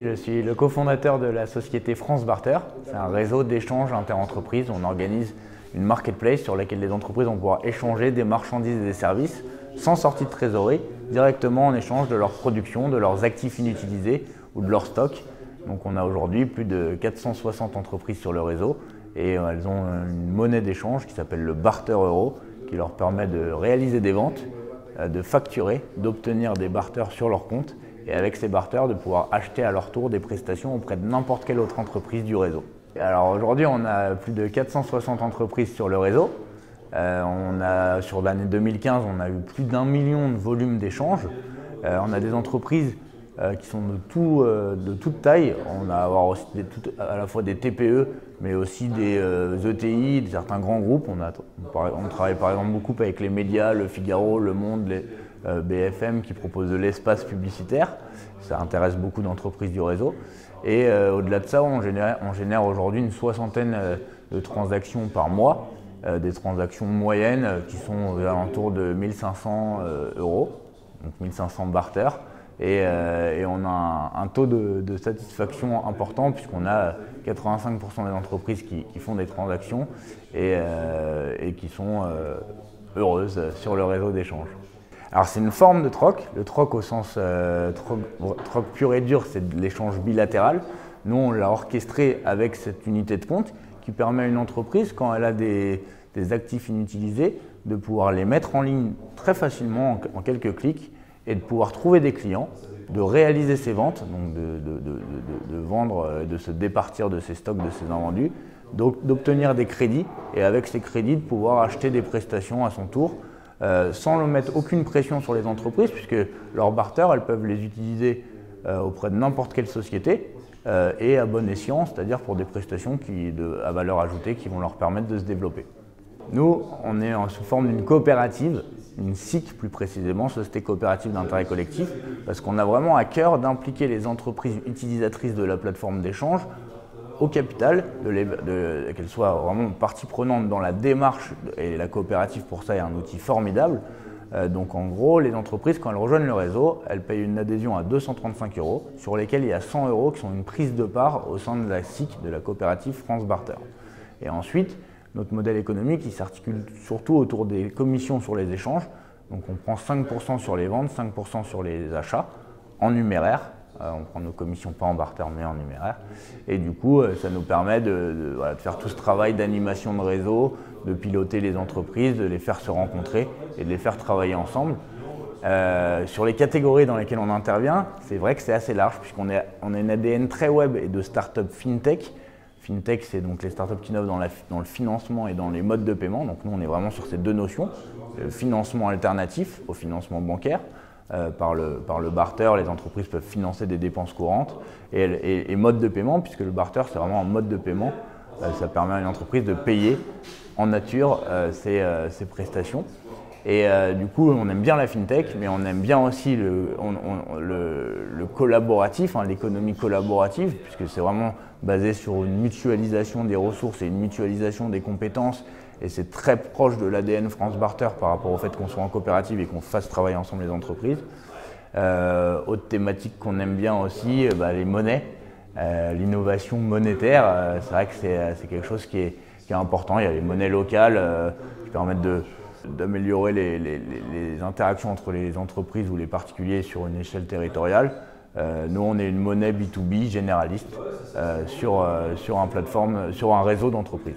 Je suis le cofondateur de la société France Barter. C'est un réseau d'échanges interentreprises. On organise une marketplace sur laquelle les entreprises vont pouvoir échanger des marchandises et des services sans sortie de trésorerie, directement en échange de leur production, de leurs actifs inutilisés ou de leur stock. Donc on a aujourd'hui plus de 460 entreprises sur le réseau et elles ont une monnaie d'échange qui s'appelle le Barter Euro, qui leur permet de réaliser des ventes, de facturer, d'obtenir des barters sur leur compte et avec ces barters de pouvoir acheter à leur tour des prestations auprès de n'importe quelle autre entreprise du réseau. Alors aujourd'hui on a plus de 460 entreprises sur le réseau. Sur l'année 2015 on a eu plus d'1 million de volumes d'échanges. On a des entreprises qui sont de toute taille. On va avoir aussi à la fois des TPE mais aussi des ETI, certains grands groupes. On travaille par exemple beaucoup avec les médias, Le Figaro, Le Monde, les BFM qui proposent de l'espace publicitaire. Ça intéresse beaucoup d'entreprises du réseau. Et au-delà de ça, on génère aujourd'hui une soixantaine de transactions par mois, des transactions moyennes qui sont aux alentours de 1 500 €, donc 1 500 barters. Et on a un taux de satisfaction important puisqu'on a 85% des entreprises qui font des transactions et qui sont heureuses sur le réseau d'échange. Alors c'est une forme de troc. Le troc au sens troc pur et dur, c'est de l'échange bilatéral. Nous, on l'a orchestré avec cette unité de compte qui permet à une entreprise, quand elle a des actifs inutilisés, de pouvoir les mettre en ligne très facilement en quelques clics et de pouvoir trouver des clients, de réaliser ses ventes, donc de vendre, de se départir de ses stocks, de ses invendus, d'obtenir des crédits et avec ces crédits de pouvoir acheter des prestations à son tour sans mettre aucune pression sur les entreprises puisque leurs barters, elles peuvent les utiliser auprès de n'importe quelle société et à bon escient, c'est-à-dire pour des prestations à valeur ajoutée qui vont leur permettre de se développer. Nous, on est sous forme d'une coopérative, une SIC plus précisément, Société Coopérative d'Intérêt Collectif, parce qu'on a vraiment à cœur d'impliquer les entreprises utilisatrices de la plateforme d'échange au capital, qu'elles soient vraiment partie prenante dans la démarche, et la coopérative pour ça est un outil formidable. Donc en gros, les entreprises, quand elles rejoignent le réseau, elles payent une adhésion à 235 €, sur lesquels il y a 100 € qui sont une prise de part au sein de la SIC, de la coopérative France Barter. Et ensuite, notre modèle économique il s'articule surtout autour des commissions sur les échanges. Donc on prend 5% sur les ventes, 5% sur les achats en numéraire. On prend nos commissions pas en barter mais en numéraire. Et du coup, ça nous permet de faire tout ce travail d'animation de réseau, de piloter les entreprises, de les faire se rencontrer et de les faire travailler ensemble. Sur les catégories dans lesquelles on intervient, c'est vrai que c'est assez large puisqu'on a une ADN très web et de start-up fintech. Fintech, c'est donc les startups qui innovent dans le financement et dans les modes de paiement. Donc nous, on est vraiment sur ces deux notions. Le financement alternatif au financement bancaire. Par le barter, les entreprises peuvent financer des dépenses courantes et mode de paiement, puisque le barter, c'est vraiment un mode de paiement. Ça permet à une entreprise de payer en nature ses prestations. Et du coup, on aime bien la fintech, mais on aime bien aussi le collaboratif, l'économie collaborative, puisque c'est vraiment basé sur une mutualisation des ressources et une mutualisation des compétences. Et c'est très proche de l'ADN France Barter par rapport au fait qu'on soit en coopérative et qu'on fasse travailler ensemble les entreprises. Autre thématique qu'on aime bien aussi, les monnaies, l'innovation monétaire. C'est vrai que c'est quelque chose qui est important. Il y a les monnaies locales qui permettent d'améliorer les interactions entre les entreprises ou les particuliers sur une échelle territoriale. Nous, on est une monnaie B2B généraliste sur un réseau d'entreprises.